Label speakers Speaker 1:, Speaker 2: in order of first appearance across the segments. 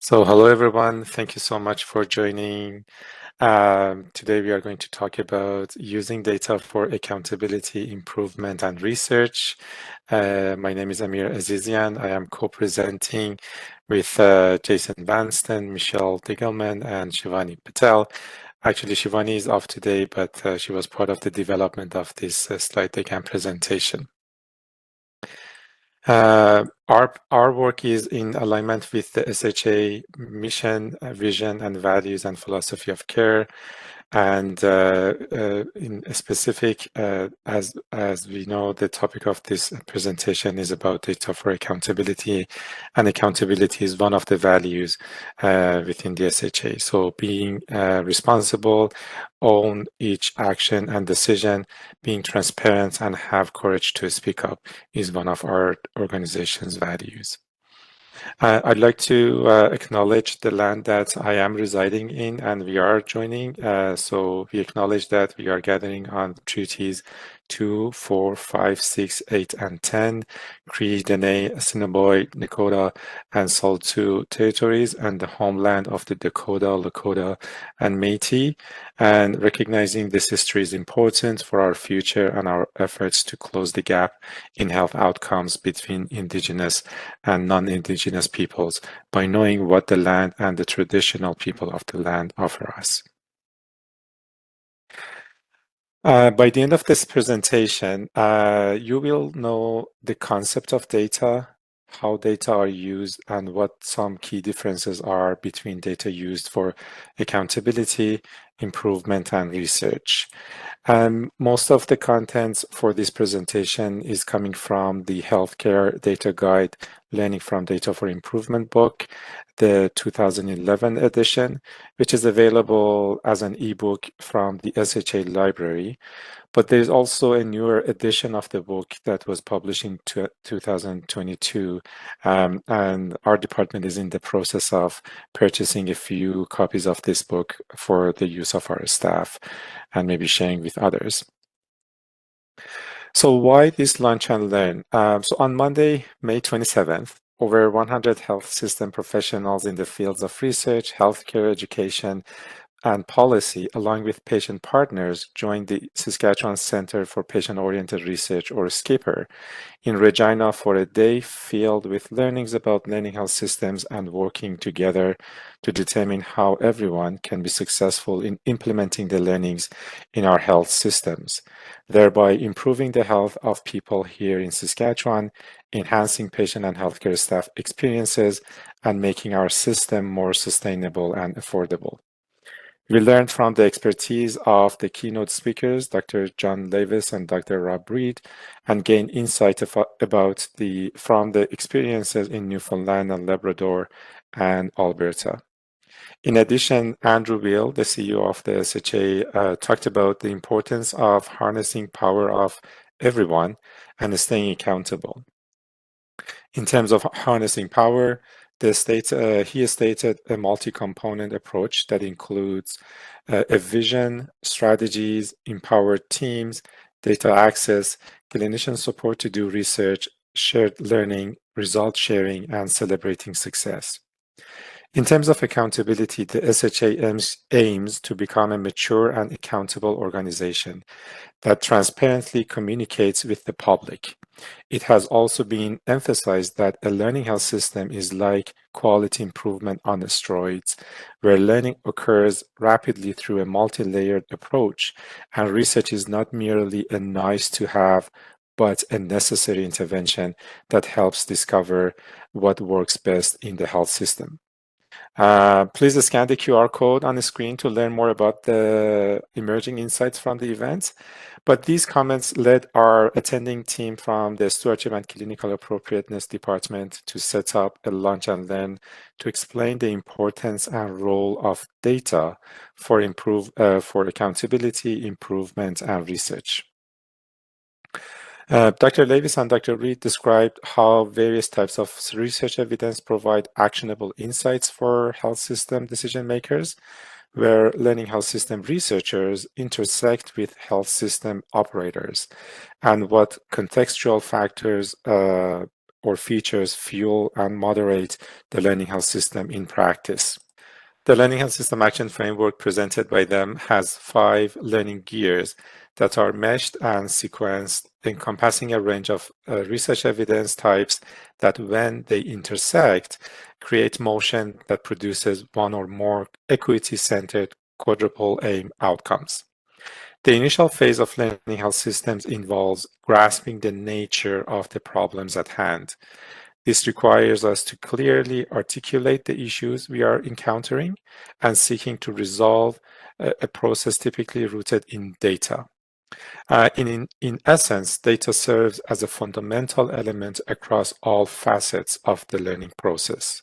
Speaker 1: So, hello everyone. Thank you so much for joining. Today we are going to talk about using data for accountability, improvement, and research. My name is Amir Azizian. I am co-presenting with Jason Vanstone, Michelle Degelman, and Shivani Patel. Actually, Shivani is off today, but she was part of the development of this slide deck and presentation. Our work is in alignment with the SHA mission, vision, and values and philosophy of care. And in specific, as we know, the topic of this presentation is about data for accountability, and accountability is one of the values within the SHA. So being responsible, own each action and decision, being transparent, and have courage to speak up is one of our organization's values. I'd like to acknowledge the land that I am residing in and we are joining. So we acknowledge that we are gathering on treaties 2, 4, 5, 6, 8, and 10, Cree, Dene, Assiniboine, Nakota, and Saulteaux territories, and the homeland of the Dakota, Lakota, and Métis. And recognizing this history is important for our future and our efforts to close the gap in health outcomes between Indigenous and non-Indigenous peoples by knowing what the land and the traditional people of the land offer us. By the end of this presentation, you will know the concept of data, how data are used, and what some key differences are between data used for accountability, improvement, and research. Most of the contents for this presentation is coming from the Healthcare Data Guide, Learning from Data for Improvement book, the 2011 edition, which is available as an ebook from the SHA library. But there's also a newer edition of the book that was published in 2022, and our department is in the process of purchasing a few copies of this book for the use of our staff and maybe sharing with others. So why this Lunch and Learn? So on Monday, May 27th, over 100 health system professionals in the fields of research, healthcare, education, and policy, along with patient partners, joined the Saskatchewan Centre for Patient-Oriented Research, or SCIPR, in Regina for a day filled with learnings about learning health systems and working together to determine how everyone can be successful in implementing the learnings in our health systems, thereby improving the health of people here in Saskatchewan, enhancing patient and healthcare staff experiences, and making our system more sustainable and affordable. We learned from the expertise of the keynote speakers, Dr. John Levis and Dr. Rob Reed, and gained insight from the experiences in Newfoundland and Labrador and Alberta. In addition, Andrew Will, the CEO of the SHA, talked about the importance of harnessing power of everyone and staying accountable. In terms of harnessing power, he stated a multi-component approach that includes a vision, strategies, empowered teams, data access, clinician support to do research, shared learning, result sharing, and celebrating success. In terms of accountability, the SHA aims to become a mature and accountable organization that transparently communicates with the public. It has also been emphasized that a learning health system is like quality improvement on steroids, where learning occurs rapidly through a multi-layered approach, and research is not merely a nice to have, but a necessary intervention that helps discover what works best in the health system. Please scan the QR code on the screen to learn more about the emerging insights from the event. But these comments led our attending team from the Stewardship and Clinical Appropriateness Department to set up a lunch and learn to explain the importance and role of data for accountability, improvement, and research. Dr. Levis and Dr. Reed described how various types of research evidence provide actionable insights for health system decision makers, where learning health system researchers intersect with health system operators, and what contextual factors or features fuel and moderate the learning health system in practice. The Learning Health System Action Framework presented by them has 5 learning gears that are meshed and sequenced, encompassing a range of research evidence types that, when they intersect, create motion that produces one or more equity-centered quadruple aim outcomes. The initial phase of learning health systems involves grasping the nature of the problems at hand. This requires us to clearly articulate the issues we are encountering and seeking to resolve a process typically rooted in data. In essence, data serves as a fundamental element across all facets of the learning process.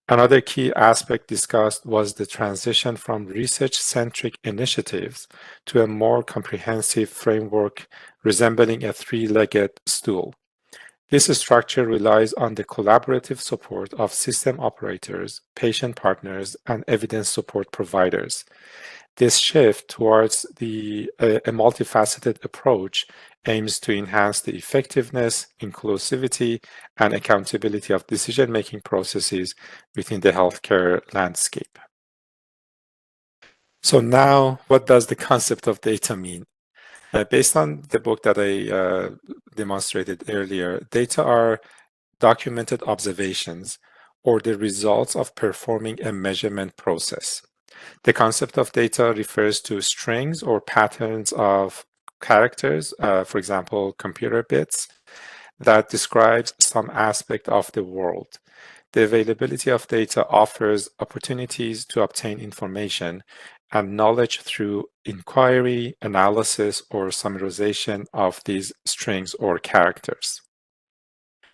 Speaker 1: Another key aspect discussed was the transition from research-centric initiatives to a more comprehensive framework resembling a three-legged stool. This structure relies on the collaborative support of system operators, patient partners, and evidence support providers. This shift towards a multifaceted approach aims to enhance the effectiveness, inclusivity, and accountability of decision-making processes within the healthcare landscape. So now, what does the concept of data mean? Based on the book that I demonstrated earlier, data are documented observations or the results of performing a measurement process. The concept of data refers to strings or patterns of characters, for example, computer bits, that describes some aspect of the world. The availability of data offers opportunities to obtain information and knowledge through inquiry, analysis, or summarization of these strings or characters.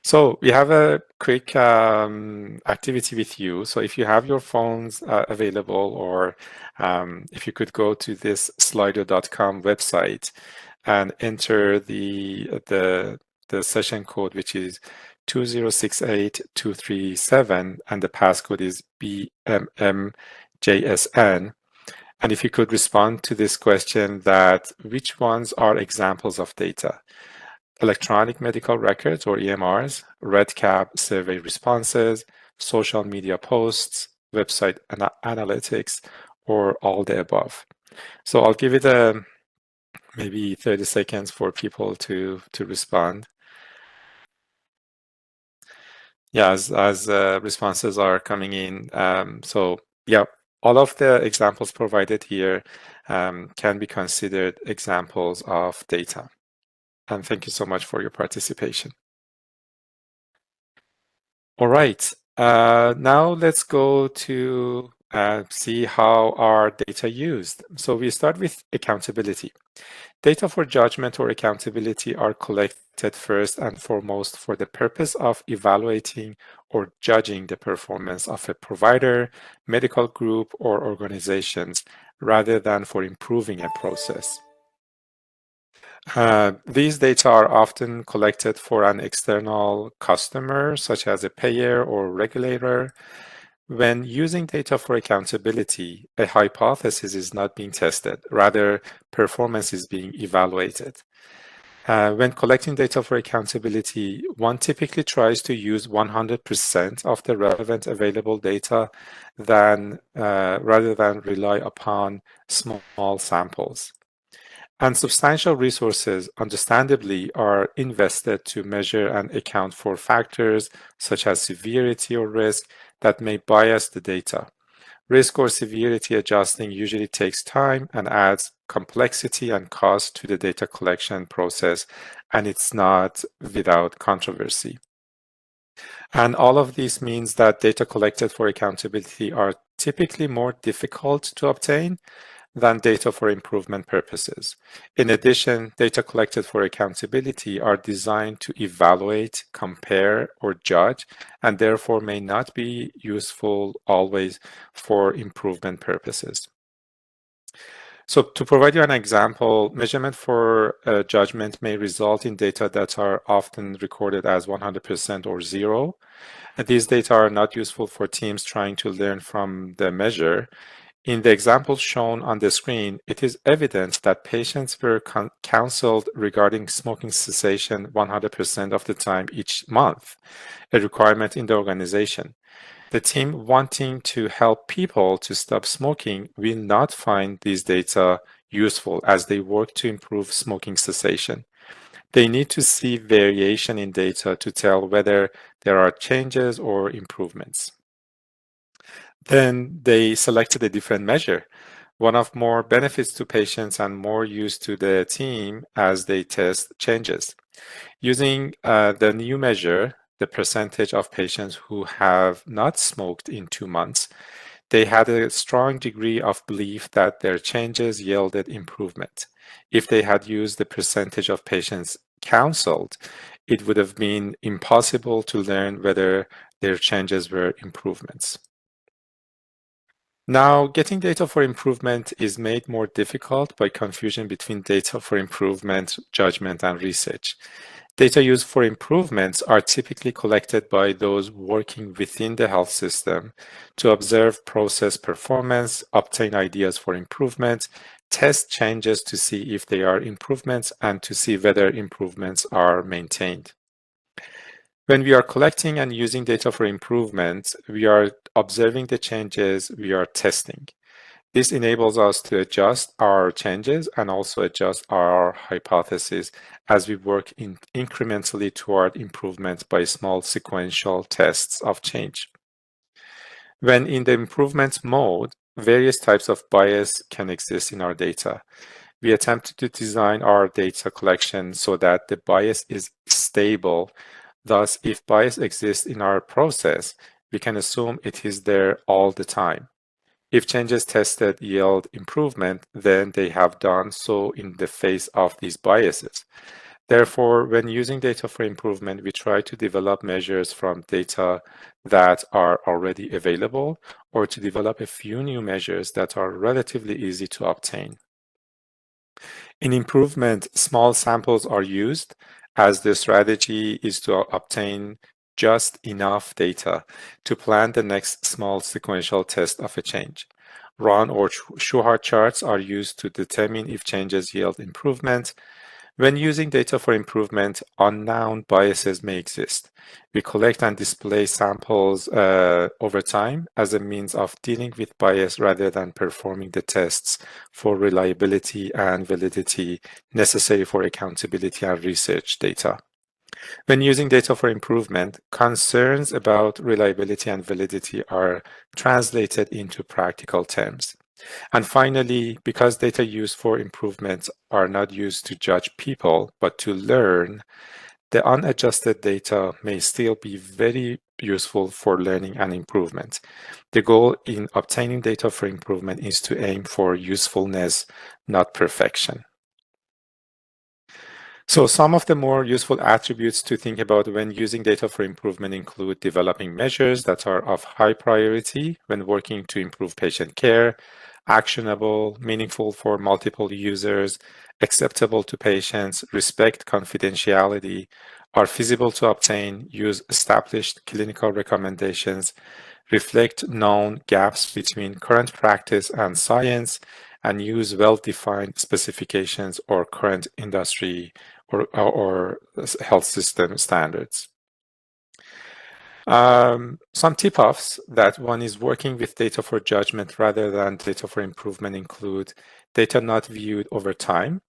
Speaker 1: So we have a quick activity with you. So if you have your phones available, or if you could go to this slido.com website and enter the session code, which is 2068237, and the passcode is BMMJSN. And if you could respond to this question, that which ones are examples of data? Electronic medical records or EMRs, REDCap survey responses, social media posts, website analytics, or all the above. So I'll give it maybe 30 seconds for people to respond. Yeah, as responses are coming in. So yeah, all of the examples provided here can be considered examples of data. And thank you so much for your participation. All right, now let's go to see how our data used. So we start with accountability. Data for judgment or accountability are collected first and foremost for the purpose of evaluating or judging the performance of a provider, medical group, or organizations, rather than for improving a process. These data are often collected for an external customer, such as a payer or regulator. When using data for accountability, a hypothesis is not being tested. Rather, performance is being evaluated. When collecting data for accountability, one typically tries to use 100% of the relevant available data rather than rely upon small samples. And substantial resources, understandably, are invested to measure and account for factors such as severity or risk that may bias the data. Risk or severity adjusting usually takes time and adds complexity and cost to the data collection process, and it's not without controversy. And all of this means that data collected for accountability are typically more difficult to obtain than data for improvement purposes. In addition, data collected for accountability are designed to evaluate, compare, or judge, and therefore may not be useful always for improvement purposes. So to provide you an example, measurement for judgment may result in data that are often recorded as 100% or zero. And these data are not useful for teams trying to learn from the measure. In the example shown on the screen, it is evident that patients were counseled regarding smoking cessation 100% of the time each month, a requirement in the organization. The team wanting to help people to stop smoking will not find these data useful as they work to improve smoking cessation. They need to see variation in data to tell whether there are changes or improvements. Then they selected a different measure, one of more benefits to patients and more use to the team as they test changes. Using the new measure, the percentage of patients who have not smoked in 2 months, they had a strong degree of belief that their changes yielded improvement. If they had used the percentage of patients counseled, it would have been impossible to learn whether their changes were improvements. Now, getting data for improvement is made more difficult by confusion between data for improvement, judgment, and research. Data used for improvements are typically collected by those working within the health system to observe process performance, obtain ideas for improvement, test changes to see if they are improvements, and to see whether improvements are maintained. When we are collecting and using data for improvement, we are observing the changes we are testing. This enables us to adjust our changes and also adjust our hypotheses as we work incrementally toward improvement by small sequential tests of change. When in the improvement mode, various types of bias can exist in our data. We attempt to design our data collection so that the bias is stable. Thus, if bias exists in our process, we can assume it is there all the time. If changes tested yield improvement, then they have done so in the face of these biases. Therefore, when using data for improvement, we try to develop measures from data that are already available or to develop a few new measures that are relatively easy to obtain. In improvement, small samples are used as the strategy is to obtain just enough data to plan the next small sequential test of a change. Ron or Schuhart charts are used to determine if changes yield improvement. When using data for improvement, unknown biases may exist. We collect and display samples over time as a means of dealing with bias rather than performing the tests for reliability and validity necessary for accountability and research data. When using data for improvement, concerns about reliability and validity are translated into practical terms. And finally, because data used for improvements are not used to judge people, but to learn, the unadjusted data may still be very useful for learning and improvement. The goal in obtaining data for improvement is to aim for usefulness, not perfection. So some of the more useful attributes to think about when using data for improvement include developing measures that are of high priority when working to improve patient care, actionable, meaningful for multiple users, acceptable to patients, respect confidentiality, are feasible to obtain, use established clinical recommendations, reflect known gaps between current practice and science, and use well-defined specifications or current industry or health system standards. Some tip-offs that one is working with data for judgment rather than data for improvement include data not viewed over time,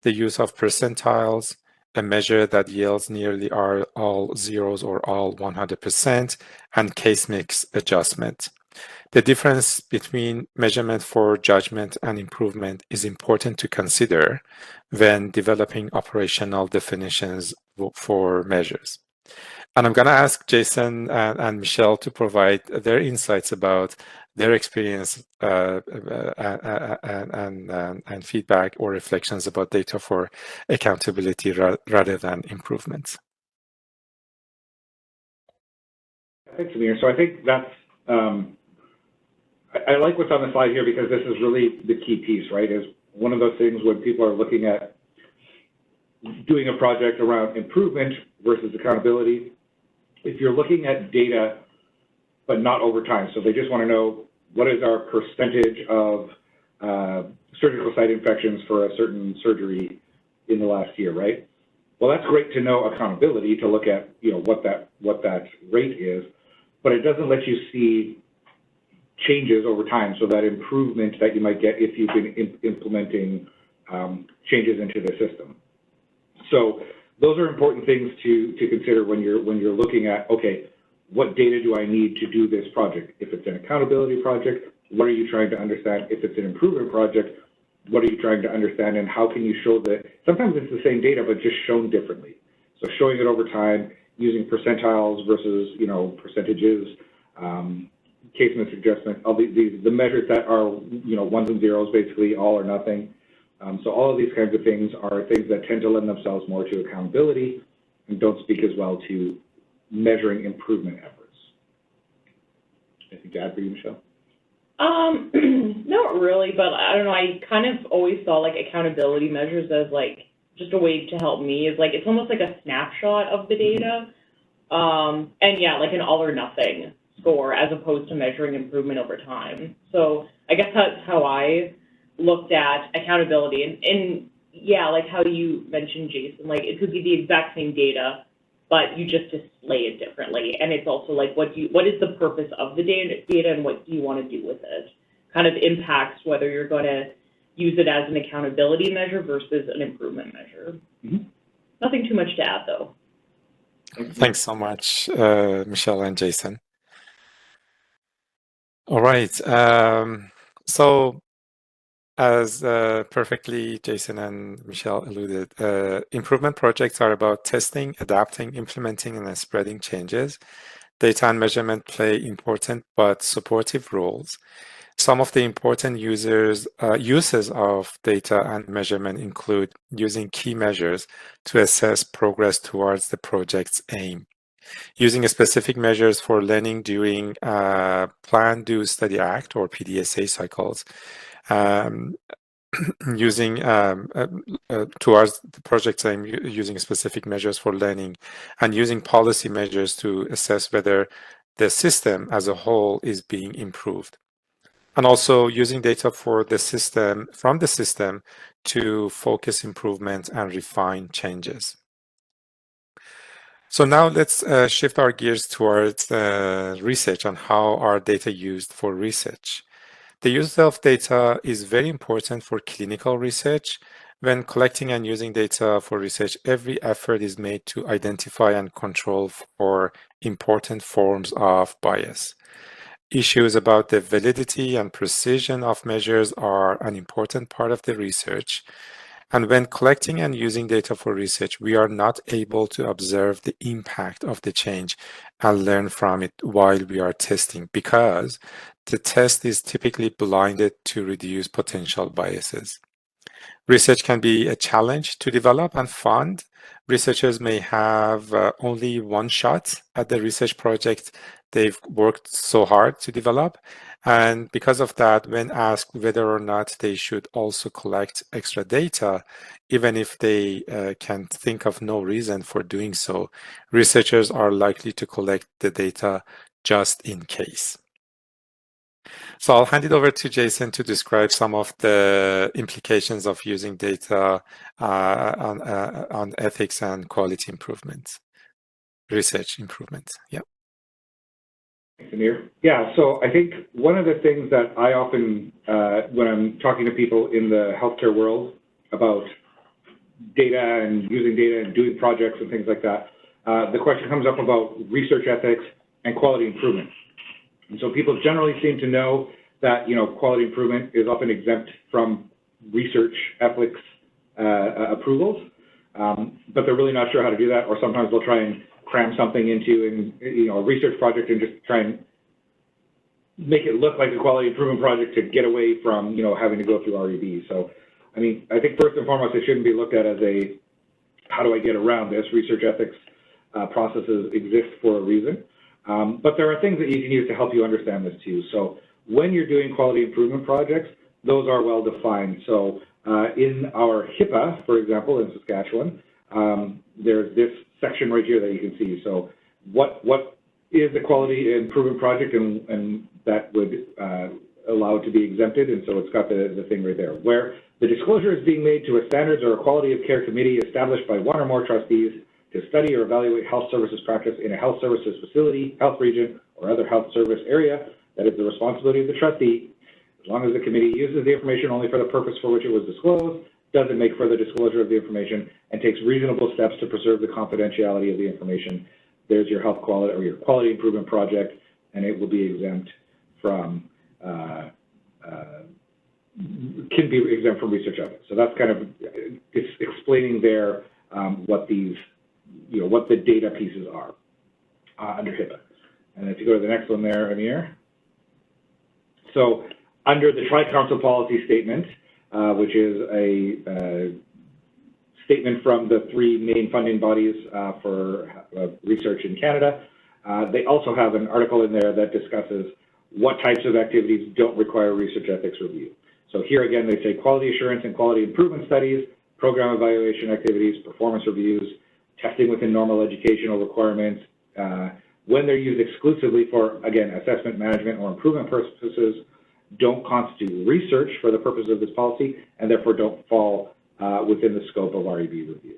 Speaker 1: the use of percentiles, a measure that yields nearly all zeros or all 100%, and case mix adjustment. The difference between measurement for judgment and improvement is important to consider when developing operational definitions for measures. And I'm going to ask Jason and Michelle to provide their insights about their experience and feedback or reflections about data for accountability rather than improvements.
Speaker 2: Thanks, Amir. So I think that's, I like what's on the slide here because this is really the key piece, right? Is one of those things when people are looking at doing a project around improvement versus accountability, if you're looking at data, but not over time, so they just want to know what is our percentage of surgical site infections for a certain surgery in the last year, right? Well, that's great to know accountability, to look at, what that rate is, but it doesn't let you see changes over time, so that improvement that you might get if you've been implementing changes into the system. So those are important things to consider when you're looking at, okay, what data do I need to do this project? If it's an accountability project, what are you trying to understand? If it's an improvement project, what are you trying to understand, and how can you show that? Sometimes it's the same data, but just shown differently. So showing it over time, using percentiles versus, percentages, case mix adjustment, all the measures that are, ones and zeros, basically all or nothing. So all of these kinds of things are things that tend to lend themselves more to accountability and don't speak as well to measuring improvement efforts. Anything to add for you, Michelle?
Speaker 3: Not really, but I don't know, I kind of always saw like accountability measures as like just a way to help me, is like it's almost like a snapshot of the data. And yeah, like an all or nothing score as opposed to measuring improvement over time. So I guess that's how I looked at accountability. And yeah, like how you mentioned, Jason, like it could be the exact same data, but you just display it differently. And it's also like, what is the purpose of the data and what do you want to do with it? Kind of impacts whether you're going to use it as an accountability measure versus an improvement measure. Mm-hmm. Nothing too much to add, though.
Speaker 1: Thanks so much, Michelle and Jason. All right. So as perfectly Jason and Michelle alluded, improvement projects are about testing, adapting, implementing, and spreading changes. Data and measurement play important but supportive roles. Some of the important uses of data and measurement include using key measures to assess progress towards the project's aim, using specific measures for learning during Plan, Do, Study, Act, or PDSA cycles, using towards the project's aim, using specific measures for learning, and using policy measures to assess whether the system as a whole is being improved. And also using data from the system to focus improvement and refine changes. So now let's shift our gears towards research on how are data used for research. The use of data is very important for clinical research. When collecting and using data for research, every effort is made to identify and control for important forms of bias. Issues about the validity and precision of measures are an important part of the research. And when collecting and using data for research, we are not able to observe the impact of the change and learn from it while we are testing, because the test is typically blinded to reduce potential biases. Research can be a challenge to develop and fund. Researchers may have only one shot at the research project they've worked so hard to develop. And because of that, when asked whether or not they should also collect extra data, even if they can think of no reason for doing so, researchers are likely to collect the data just in case. So I'll hand it over to Jason to describe some of the implications of using data on ethics and quality improvements, research improvements. Yeah.
Speaker 2: Thanks, Amir. Yeah, so I think one of the things that I often, when I'm talking to people in the healthcare world about data and using data and doing projects and things like that, the question comes up about research ethics and quality improvement. And so people generally seem to know that, quality improvement is often exempt from research ethics approvals, but they're really not sure how to do that, or sometimes they'll try and cram something into a research project and just try and make it look like a quality improvement project to get away from, having to go through REB. So, I mean, I think first and foremost, it shouldn't be looked at as a, how do I get around this? Research ethics processes exist for a reason. But there are things that you can use to help you understand this too. So when you're doing quality improvement projects, those are well defined. So in our HIPAA, for example, in Saskatchewan, there's this section right here that you can see. So what is a quality improvement project, and that would allowed to be exempted, and so it's got the thing right there. Where the disclosure is being made to a standards or a quality of care committee established by one or more trustees to study or evaluate health services practice in a health services facility, health region, or other health service area that is the responsibility of the trustee, as long as the committee uses the information only for the purpose for which it was disclosed, doesn't make further disclosure of the information, and takes reasonable steps to preserve the confidentiality of the information. There's your health quality or your quality improvement project, and it will be exempt from, can be exempt from research ethics. So that's kind of explaining there what these, what the data pieces are under HIPAA. And if you go to the next one there, Amir. So under the Tri-Council policy statement, which is a statement from the three main funding bodies for research in Canada, they also have an article in there that discusses what types of activities don't require research ethics review. So here again, they say quality assurance and quality improvement studies, program evaluation activities, performance reviews, testing within normal educational requirements, when they're used exclusively for, again, assessment, management, or improvement purposes, don't constitute research for the purpose of this policy, and therefore don't fall within the scope of REB review.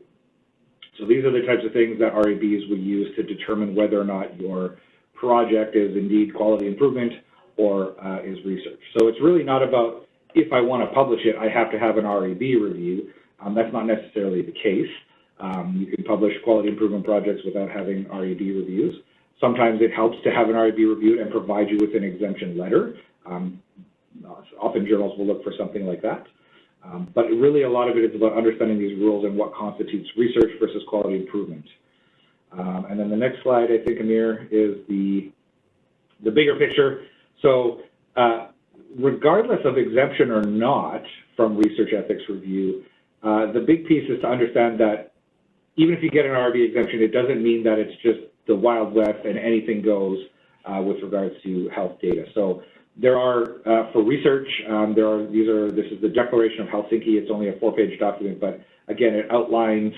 Speaker 2: So these are the types of things that REBs would use to determine whether or not your project is indeed quality improvement or is research. So it's really not about if I want to publish it, I have to have an REB review. That's not necessarily the case. You can publish quality improvement projects without having REB reviews. Sometimes it helps to have an REB reviewed and provide you with an exemption letter. Often journals will look for something like that. But really a lot of it is about understanding these rules and what constitutes research versus quality improvement. And then the next slide, I think, Amir, is the bigger picture. So regardless of exemption or not from research ethics review, the big piece is to understand that even if you get an REB exemption, it doesn't mean that it's just the Wild West and anything goes with regards to health data. So there are, for research, this is the Declaration of Helsinki. It's only a 4-page document, but again, it outlines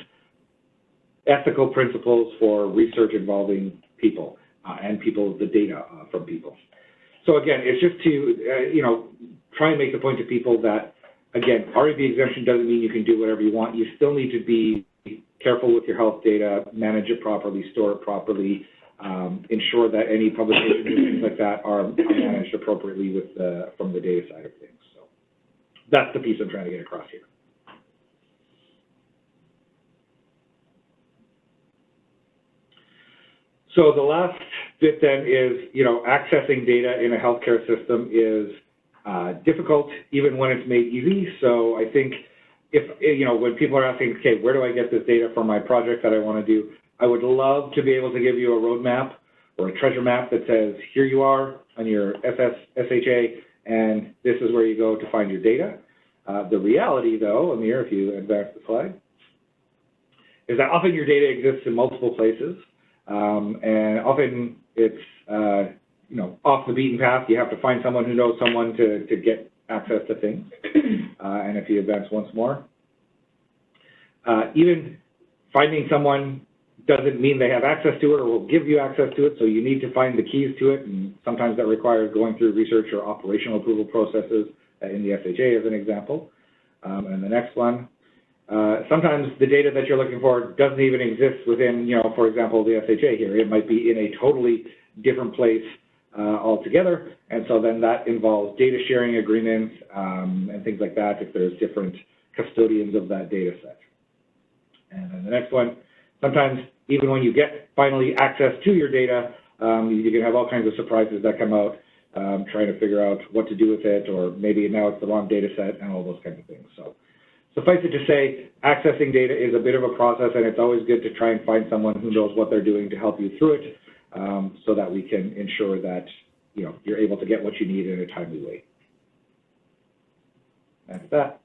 Speaker 2: ethical principles for research involving people and the data from people. So again, it's just to, try and make the point to people that, again, REB exemption doesn't mean you can do whatever you want. You still need to be careful with your health data, manage it properly, store it properly, ensure that any publications and things like that are managed appropriately with from the data side of things. So that's the piece I'm trying to get across here. So the last bit then is, accessing data in a healthcare system is difficult even when it's made easy. So I think if, when people are asking, okay, where do I get this data for my project that I want to do? I would love to be able to give you a roadmap or a treasure map that says, here you are on your SHA, and this is where you go to find your data. The reality, though, Amir, if you advance the slide, is that often your data exists in multiple places, and often it's, off the beaten path. You have to find someone who knows someone to get access to things. And if you advance once more, even finding someone doesn't mean they have access to it or will give you access to it, so you need to find the keys to it, and sometimes that requires going through research or operational approval processes in the SHA as an example. And the next one, sometimes the data that you're looking for doesn't even exist within, for example, the SHA here. It might be in a totally different place altogether, and so then that involves data sharing agreements and things like that if there's different custodians of that data set. And then the next one, sometimes even when you get finally access to your data, you can have all kinds of surprises that come out trying to figure out what to do with it, or maybe now it's the wrong data set and all those kinds of things. So suffice it to say, accessing data is a bit of a process, and it's always good to try and find someone who knows what they're doing to help you through it, so that we can ensure that you're able to get what you need in a timely way. That's that.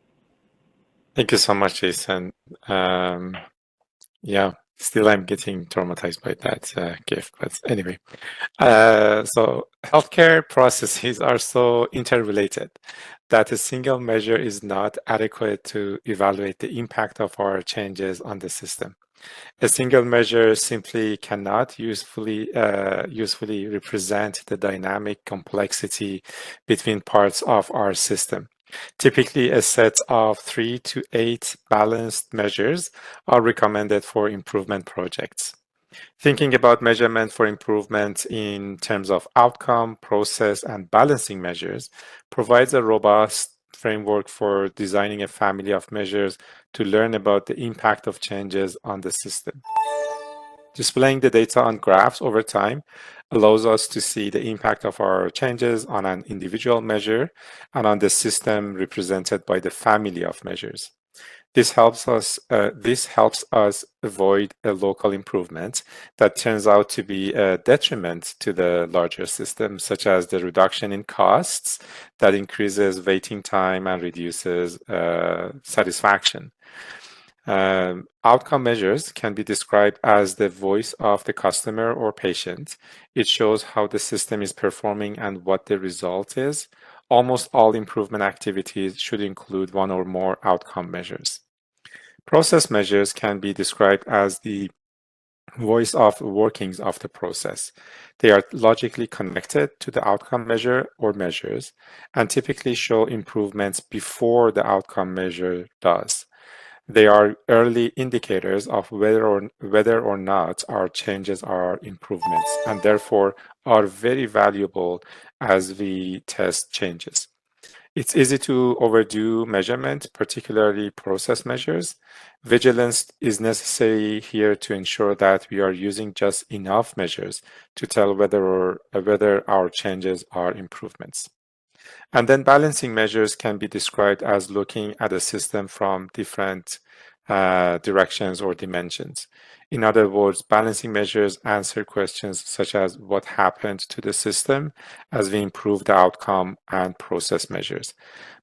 Speaker 1: Thank you so much, Jason. Yeah, still I'm getting traumatized by that gift, but anyway. So healthcare processes are so interrelated that a single measure is not adequate to evaluate the impact of our changes on the system. A single measure simply cannot usefully represent the dynamic complexity between parts of our system. Typically, a set of 3 to 8 balanced measures are recommended for improvement projects. Thinking about measurement for improvement in terms of outcome, process, and balancing measures provides a robust framework for designing a family of measures to learn about the impact of changes on the system. Displaying the data on graphs over time allows us to see the impact of our changes on an individual measure and on the system represented by the family of measures. This helps us avoid a local improvement that turns out to be a detriment to the larger system, such as the reduction in costs that increases waiting time and reduces satisfaction. Outcome measures can be described as the voice of the customer or patient. It shows how the system is performing and what the result is. Almost all improvement activities should include one or more outcome measures. Process measures can be described as the voice of workings of the process. They are logically connected to the outcome measure or measures and typically show improvements before the outcome measure does. They are early indicators of whether or not our changes are improvements and therefore are very valuable as we test changes. It's easy to overdo measurement, particularly process measures. Vigilance is necessary here to ensure that we are using just enough measures to tell whether our changes are improvements. And then balancing measures can be described as looking at a system from different directions or dimensions. In other words, balancing measures answer questions such as what happened to the system as we improve the outcome and process measures.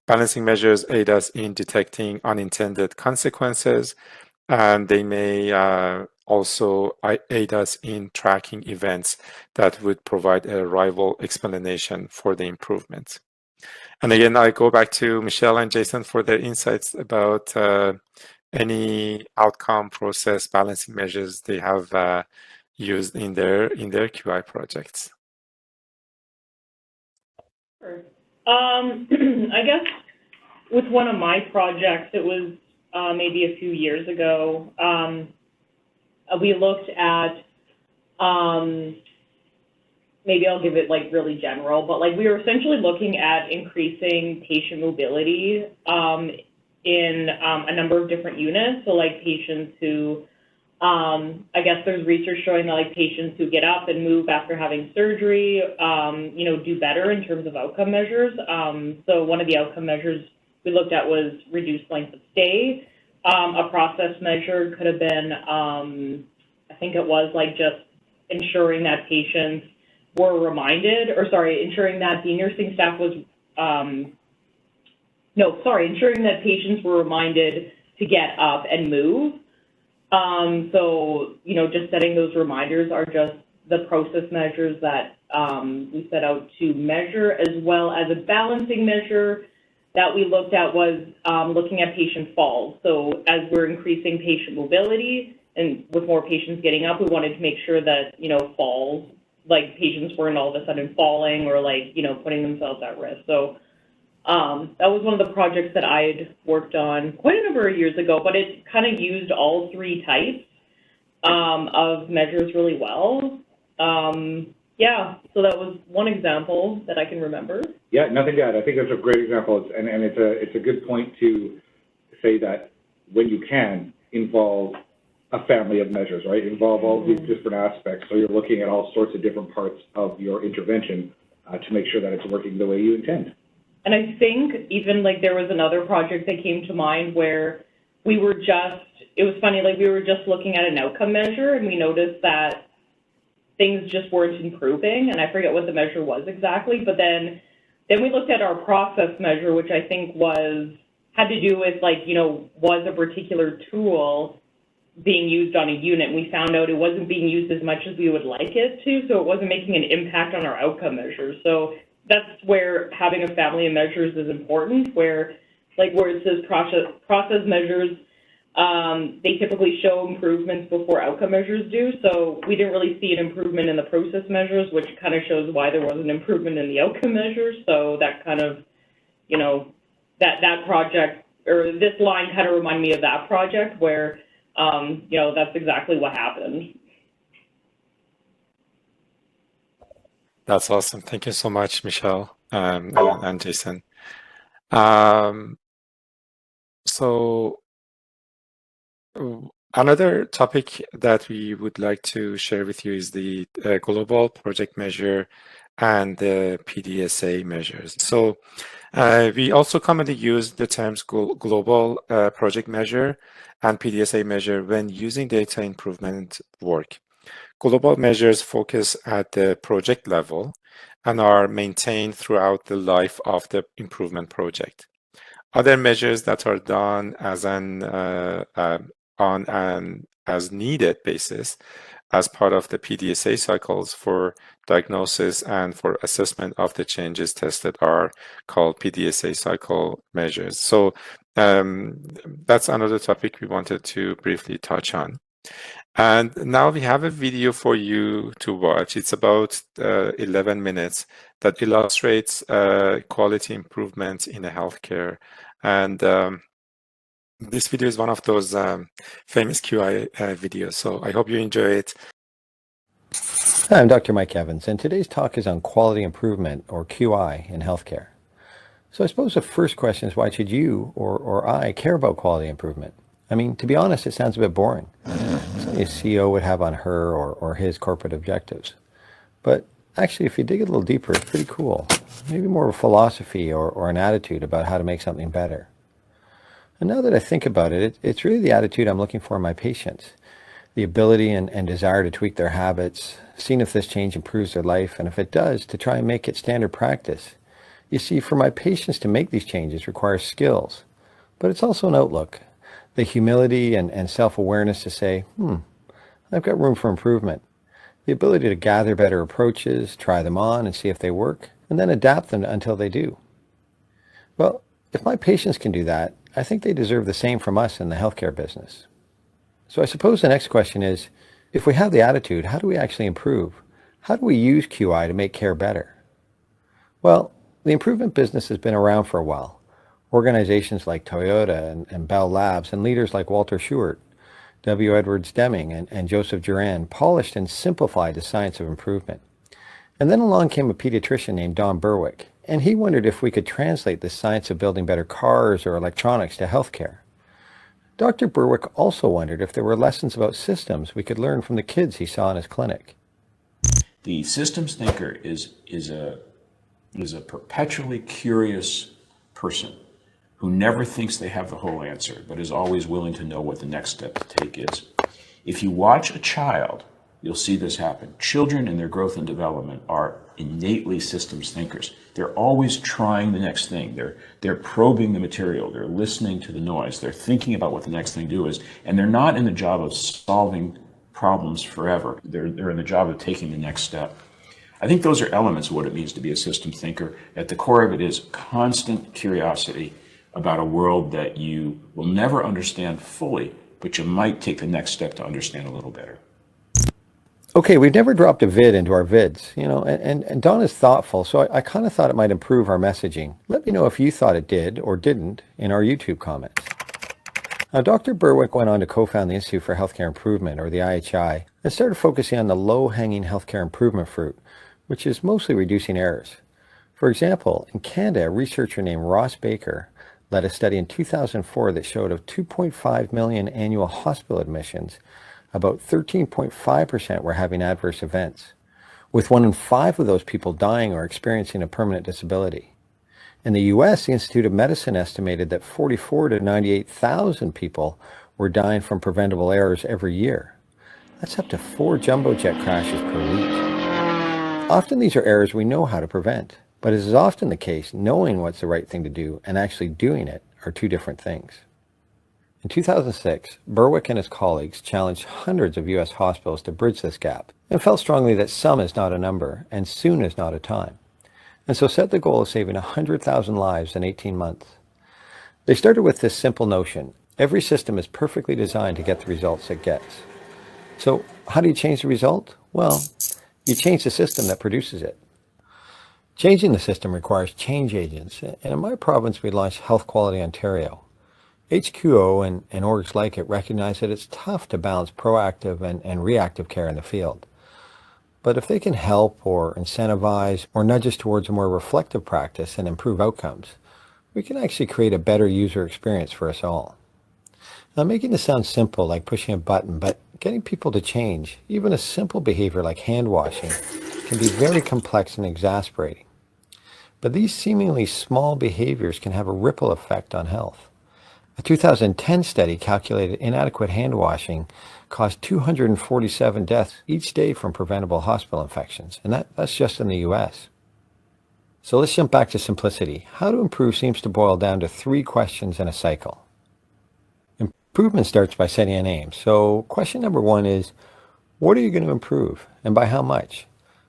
Speaker 1: Balancing measures aid us in detecting unintended consequences, and they may also aid us in tracking events that would provide a rival explanation for the improvement. And again, I go back to Michelle and Jason for their insights about any outcome process balancing measures they have used in their QI projects.
Speaker 3: Sure. I guess with one of my projects, it was maybe a few years ago, we looked at, maybe I'll give it like really general, but like we were essentially looking at increasing patient mobility in a number of different units. So like patients who, I guess there's research showing that like patients who get up and move after having surgery, do better in terms of outcome measures. So one of the outcome measures we looked at was reduced length of stay. A process measure could have been, I think it was like just ensuring that patients were reminded, ensuring that the nursing staff was, ensuring that patients were reminded to get up and move. So, just setting those reminders are just the process measures that we set out to measure, as well as a balancing measure that we looked at was looking at patient falls. So as we're increasing patient mobility and with more patients getting up, we wanted to make sure that, falls, like patients weren't all of a sudden falling or like, putting themselves at risk. So that was one of the projects that I'd worked on quite a number of years ago, but it kind of used all three types of measures really well. So that was one example that I can remember.
Speaker 2: Yeah, nothing to add. I think that's a great example, and it's a good point to say that when you can involve a family of measures, right? Involve all these different aspects. So you're looking at all sorts of different parts of your intervention to make sure that it's working the way you intend.
Speaker 3: And I think even like there was another project that came to mind where we were just, it was funny, like we were just looking at an outcome measure and we noticed that things just weren't improving, and I forget what the measure was exactly, but then we looked at our process measure, which I think had to do with like, was a particular tool being used on a unit, and we found out it wasn't being used as much as we would like it to, so it wasn't making an impact on our outcome measures. So that's where having a family of measures is important, where it says process measures they typically show improvements before outcome measures do. So we didn't really see an improvement in the process measures, which kind of shows why there was an improvement in the outcome measures. So that kind of, you know, that project, or this line kind of reminded me of that project where, you know, that's exactly what happened.
Speaker 1: That's awesome. Thank you so much, Michelle, and Jason. So another topic that we would like to share with you is the global project measure and the PDSA measures. So we also commonly use the terms global project measure and PDSA measure when using data improvement work. Global measures focus at the project level and are maintained throughout the life of the improvement project. Other measures that are done as on an as needed basis as part of the PDSA cycles for diagnosis and for assessment of the changes tested are called PDSA cycle measures. So that's another topic we wanted to briefly touch on. And now we have a video for you to watch. It's about 11 minutes that illustrates quality improvements in the healthcare. And this video is one of those famous QI videos. So I hope you enjoy it.
Speaker 4: Hi, I'm Dr. Mike Evans, and today's talk is on quality improvement, or QI, in healthcare. So I suppose the first question is, why should you or I care about quality improvement? I mean, to be honest, it sounds a bit boring. Something a CEO would have on her or his corporate objectives. But actually, if you dig a little deeper, it's pretty cool. Maybe more of a philosophy or an attitude about how to make something better. And now that I think about it, it's really the attitude I'm looking for in my patients. The ability and desire to tweak their habits, seeing if this change improves their life, and if it does, to try and make it standard practice. You see, for my patients to make these changes requires skills, but it's also an outlook. The humility and self-awareness to say, I've got room for improvement. The ability to gather better approaches, try them on and see if they work, and then adapt them until they do. Well, if my patients can do that, I think they deserve the same from us in the healthcare business. So I suppose the next question is, if we have the attitude, how do we actually improve? How do we use QI to make care better? Well, the improvement business has been around for a while. Organizations like Toyota and Bell Labs and leaders like Walter Shewart, W. Edwards Deming, and Joseph Juran polished and simplified the science of improvement. And then along came a pediatrician named Don Berwick, and he wondered if we could translate the science of building better cars or electronics to healthcare. Dr. Berwick also wondered if there were lessons about systems we could learn from the kids he saw in his clinic.
Speaker 5: The systems thinker is a perpetually curious person who never thinks they have the whole answer, but is always willing to know what the next step to take is. If you watch a child, you'll see this happen. Children in their growth and development are innately systems thinkers. They're always trying the next thing. They're probing the material. They're listening to the noise. They're thinking about what the next thing to do is, and they're not in the job of solving problems forever. They're in the job of taking the next step. I think those are elements of what it means to be a systems thinker. At the core of it is constant curiosity about a world that you will never understand fully, but you might take the next step to understand a little better.
Speaker 4: Okay, we've never dropped a vid into our vids, and Don is thoughtful, so I kind of thought it might improve our messaging. Let me know if you thought it did or didn't in our YouTube comments. Now, Dr. Berwick went on to co-found the Institute for Healthcare Improvement, or the IHI, and started focusing on the low-hanging healthcare improvement fruit, which is mostly reducing errors. For example, in Canada, a researcher named Ross Baker led a study in 2004 that showed of 2.5 million annual hospital admissions, about 13.5% were having adverse events, with 1 in 5 of those people dying or experiencing a permanent disability. In the U.S., the Institute of Medicine estimated that 44,000 to 98,000 people were dying from preventable errors every year. That's up to 4 jumbo jet crashes per week. Often these are errors we know how to prevent, but as is often the case, knowing what's the right thing to do and actually doing it are two different things. In 2006, Berwick and his colleagues challenged hundreds of U.S. hospitals to bridge this gap and felt strongly that some is not a number and soon is not a time, and so set the goal of saving 100,000 lives in 18 months. They started with this simple notion: Every system is perfectly designed to get the results it gets. So how do you change the result? Well, you change the system that produces it. Changing the system requires change agents, and in my province we launched Health Quality Ontario. HQO and orgs like it recognize that it's tough to balance proactive and reactive care in the field. But if they can help or incentivize or nudge us towards a more reflective practice and improve outcomes, we can actually create a better user experience for us all. Now, making this sound simple, like pushing a button, but getting people to change, even a simple behavior like hand washing, can be very complex and exasperating. But these seemingly small behaviors can have a ripple effect on health. A 2010 study calculated inadequate hand washing caused 247 deaths each day from preventable hospital infections, and that's just in the US. So let's jump back to simplicity. How to improve seems to boil down to 3 questions in a cycle. Improvement starts by setting an aim. So question number 1 is, what are you going to improve and by how much?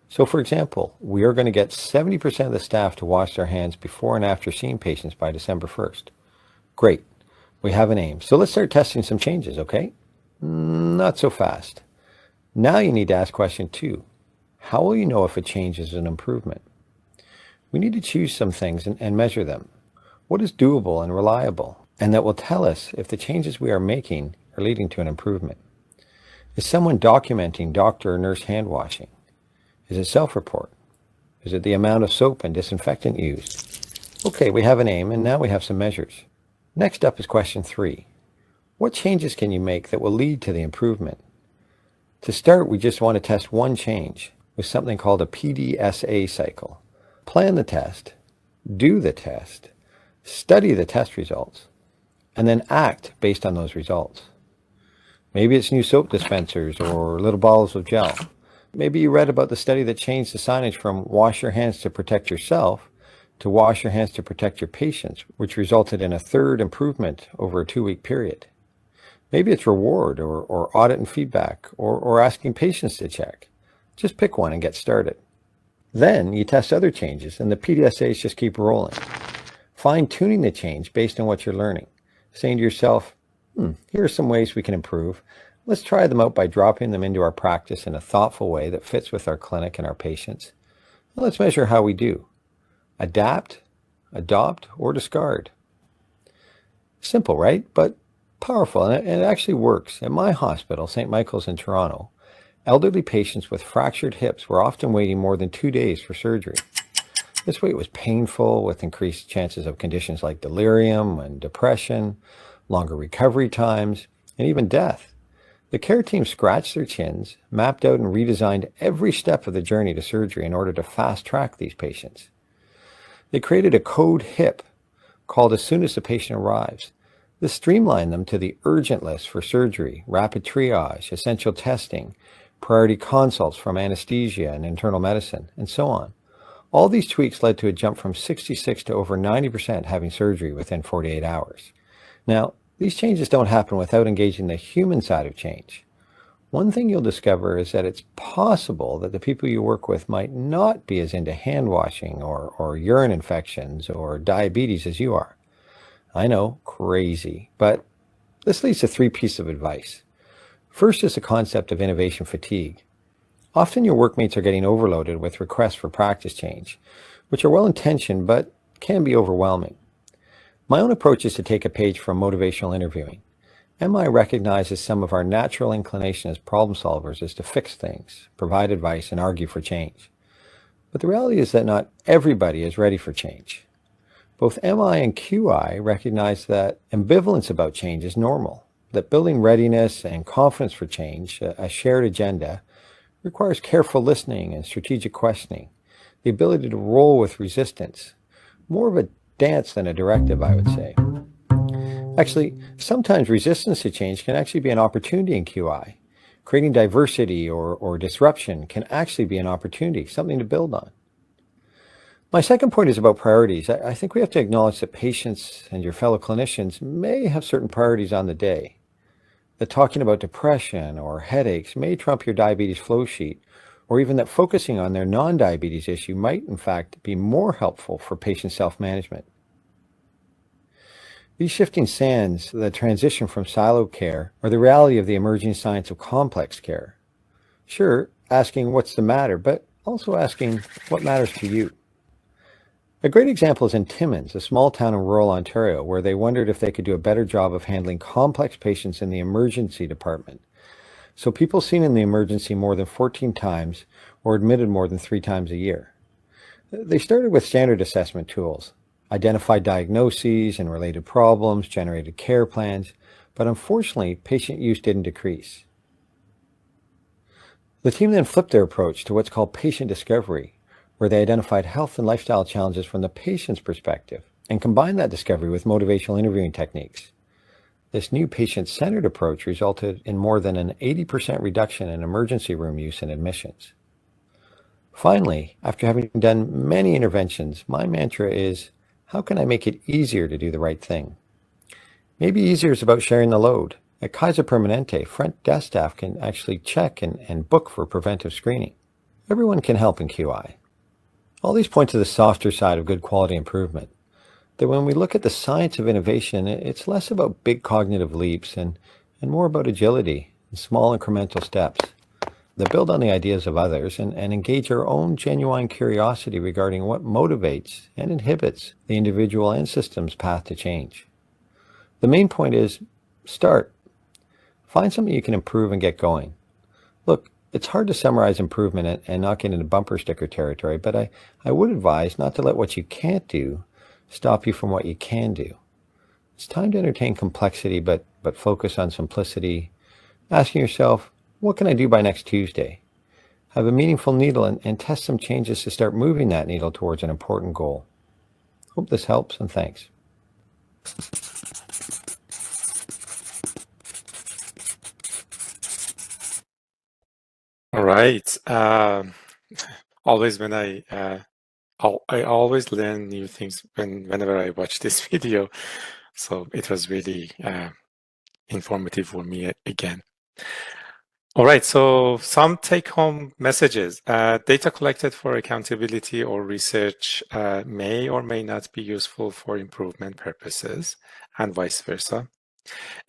Speaker 4: So for example, we are going to get 70% of the staff to wash their hands before and after seeing patients by December 1st. Great. We have an aim. So let's start testing some changes, okay? Not so fast. Now you need to ask question 2. How will you know if a change is an improvement? We need to choose some things and measure them. What is doable and reliable? And that will tell us if the changes we are making are leading to an improvement. Is someone documenting doctor or nurse hand washing? Is it self-report? Is it the amount of soap and disinfectant used? Okay, we have an aim and now we have some measures. Next up is question 3. What changes can you make that will lead to the improvement? To start, we just want to test one change with something called a PDSA cycle. Plan the test, do the test, study the test results, and then act based on those results. Maybe it's new soap dispensers or little bottles of gel. Maybe you read about the study that changed the signage from wash your hands to protect yourself to wash your hands to protect your patients, which resulted in a 3rd improvement over a 2-week period. Maybe it's reward or audit and feedback or asking patients to check. Just pick one and get started. Then you test other changes and the PDSAs just keep rolling. Fine-tuning the change based on what you're learning. Saying to yourself, here are some ways we can improve. Let's try them out by dropping them into our practice in a thoughtful way that fits with our clinic and our patients. Let's measure how we do. Adapt, adopt, or discard. Simple, right? But powerful, and it actually works. At my hospital, St. Michael's in Toronto, elderly patients with fractured hips were often waiting more than 2 days for surgery. This wait was painful, with increased chances of conditions like delirium and depression, longer recovery times, and even death. The care team scratched their chins, mapped out and redesigned every step of the journey to surgery in order to fast-track these patients. They created a code HIP called as soon as the patient arrives. This streamlined them to the urgent list for surgery, rapid triage, essential testing, priority consults from anesthesia and internal medicine, and so on. All these tweaks led to a jump from 66 to over 90% having surgery within 48 hours. Now, these changes don't happen without engaging the human side of change. One thing you'll discover is that it's possible that the people you work with might not be as into hand washing or urine infections or diabetes as you are. I know, crazy, but this leads to 3 pieces of advice. First is the concept of innovation fatigue. Often your workmates are getting overloaded with requests for practice change, which are well-intentioned but can be overwhelming. My own approach is to take a page from motivational interviewing. MI recognizes some of our natural inclination as problem solvers is to fix things, provide advice, and argue for change. But the reality is that not everybody is ready for change. Both MI and QI recognize that ambivalence about change is normal, that building readiness and confidence for change, a shared agenda, requires careful listening and strategic questioning, the ability to roll with resistance, more of a dance than a directive, I would say. Actually, sometimes resistance to change can actually be an opportunity in QI. Creating diversity or disruption can actually be an opportunity, something to build on. My second point is about priorities. I think we have to acknowledge that patients and your fellow clinicians may have certain priorities on the day. That talking about depression or headaches may trump your diabetes flow sheet, or even that focusing on their non-diabetes issue might, in fact, be more helpful for patient self-management. These shifting sands, the transition from silo care, are the reality of the emerging science of complex care. Sure, asking what's the matter, but also asking what matters to you. A great example is in Timmins, a small town in rural Ontario, where they wondered if they could do a better job of handling complex patients in the emergency department. So people seen in the emergency more than 14 times or admitted more than 3 times a year. They started with standard assessment tools, identified diagnoses and related problems, generated care plans, but unfortunately, patient use didn't decrease. The team then flipped their approach to what's called patient discovery, where they identified health and lifestyle challenges from the patient's perspective and combined that discovery with motivational interviewing techniques. This new patient-centered approach resulted in more than an 80% reduction in emergency room use and admissions. Finally, after having done many interventions, my mantra is, how can I make it easier to do the right thing? Maybe easier is about sharing the load. At Kaiser Permanente, front desk staff can actually check and book for preventive screening. Everyone can help in QI. All these point to the softer side of good quality improvement. That when we look at the science of innovation, it's less about big cognitive leaps and more about agility and small incremental steps that build on the ideas of others and engage our own genuine curiosity regarding what motivates and inhibits the individual and system's path to change. The main point is, start. Find something you can improve and get going. Look, it's hard to summarize improvement and not get into bumper sticker territory, but I would advise not to let what you can't do stop you from what you can do. It's time to entertain complexity, but focus on simplicity, asking yourself, what can I do by next Tuesday? Have a meaningful needle and test some changes to start moving that needle towards an important goal. Hope this helps, and thanks.
Speaker 1: All right. Always when I always learn new things whenever I watch this video. So it was really informative for me again. All right, so some take-home messages. Data collected for accountability or research may or may not be useful for improvement purposes, and vice versa.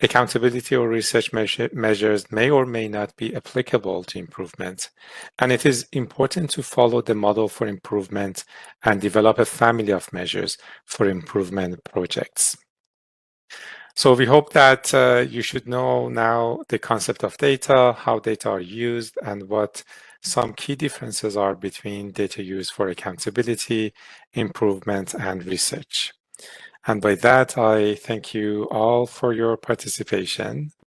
Speaker 1: Accountability or research measures may or may not be applicable to improvement, and it is important to follow the model for improvement and develop a family of measures for improvement projects. So we hope that you should know now the concept of data, how data are used, and what some key differences are between data used for accountability, improvement, and research. And by that, I thank you all for your participation.